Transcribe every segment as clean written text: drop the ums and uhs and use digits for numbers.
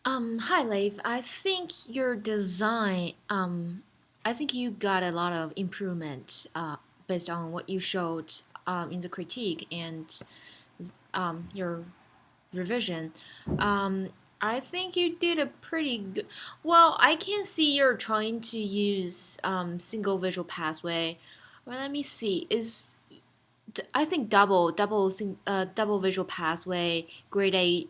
Hi Leif. I think your design, I think you got a lot of improvement based on what you showed in the critique and your revision. Um, I think you did a pretty good. Well, I can see you're trying to use single visual pathway. Well, let me see. I think double visual pathway gradate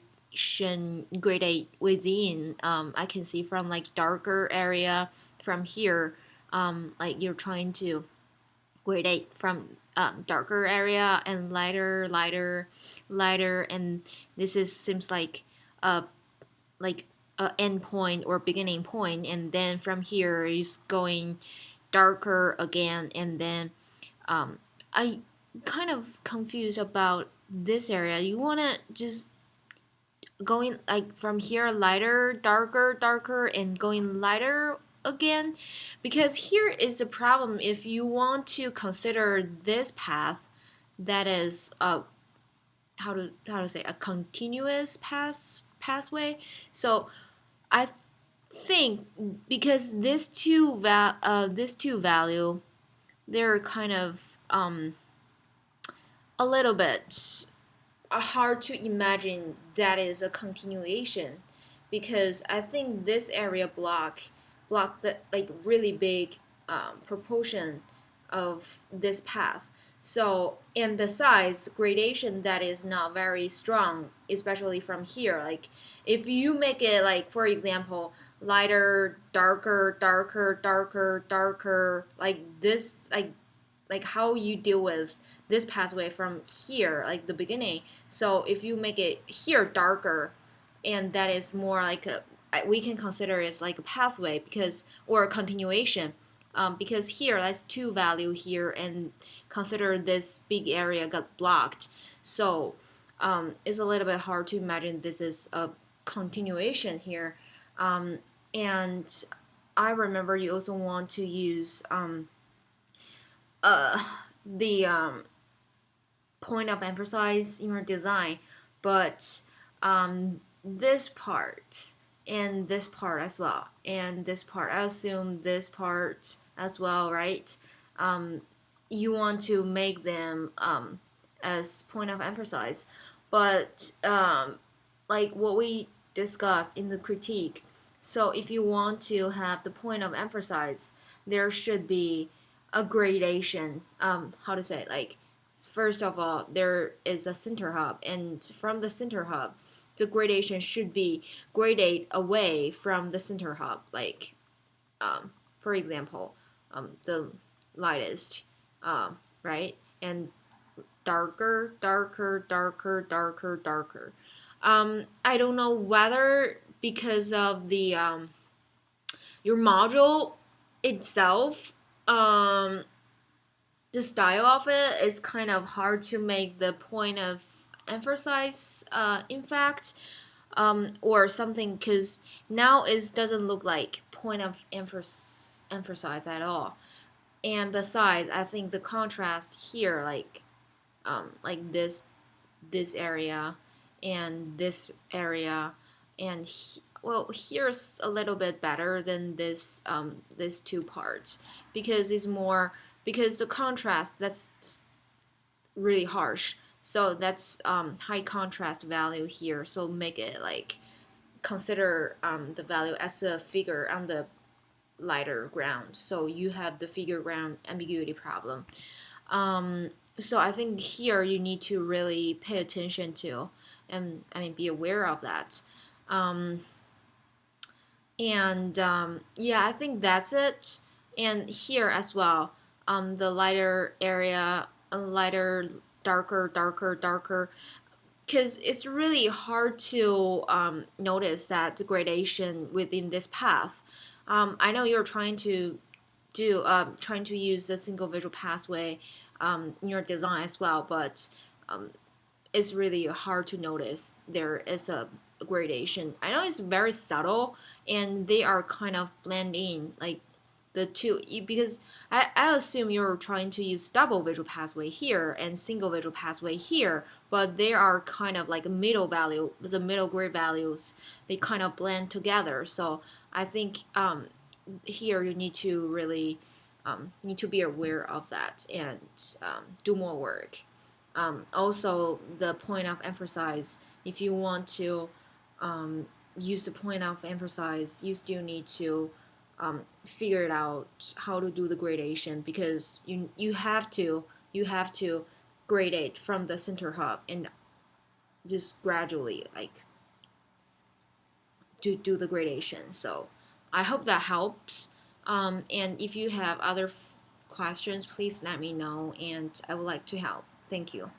within. I can see from like darker area from here. Like you're trying to gradate from darker area and lighter, and this is seems uh like a end point or beginning point, and then from here is going darker again, and then I kind of confused about this area. You wanna just going like from here lighter, darker, and going lighter again, because here is the problem. If you want to consider this path, that is how to say a continuous pathway. So I think because this two value, they're kind of a little bit hard to imagine that is a continuation, because I think this area block the like really big proportion of this path. So, and besides gradation that is not very strong, especially from here. Like if you make it like, for example, lighter, darker, like this, like how you deal with this pathway from here, like the beginning. So if you make it here darker, and that is more like a, we can consider it like a pathway, because or a continuation, because here that's two value here, and consider this big area got blocked. So it's a little bit hard to imagine this is a continuation here. And I remember you also want to use uh, the point of emphasis in your design, but this part and this part as well, and this part, I assume this part as well, right? Um, you want to make them as point of emphasis, but like what we discussed in the critique. So if you want to have the point of emphasis, there should be a gradation. How to say it? Like first of all, there is a center hub, and from the center hub, the gradation should be graded away from the center hub. Like, for example, the lightest, right, and darker. I don't know whether because of the your module itself, the style of it is kind of hard to make the point of emphasize, in fact, or something, because now it doesn't look like point of emphasize at all. And besides, I think the contrast here, like this area and this area, and well, here's a little bit better than this two parts, because it's more, because the contrast that's really harsh. So that's high contrast value here. So make it like consider the value as a figure on the lighter ground. So you have the figure ground ambiguity problem. So I think here you need to really pay attention to, and I mean be aware of that. Um, and yeah, I think that's it. And here as well, the lighter area, lighter, darker, because it's really hard to notice that the gradation within this path. I know you're trying to trying to use a single visual pathway in your design as well, but it's really hard to notice there is a gradation. I know it's very subtle, and they are kind of blend in, like the two, because I assume you're trying to use double visual pathway here and single visual pathway here, but they are kind of like a middle value, the middle grade values, they kind of blend together. So I think here you need to really need to be aware of that and do more work. Also, the point of emphasis, if you want to use the point of emphasis, you still need to figure it out how to do the gradation, because you have to grade it from the center hub and just gradually like do the gradation. So I hope that helps. And if you have other questions, please let me know, and I would like to help. Thank you.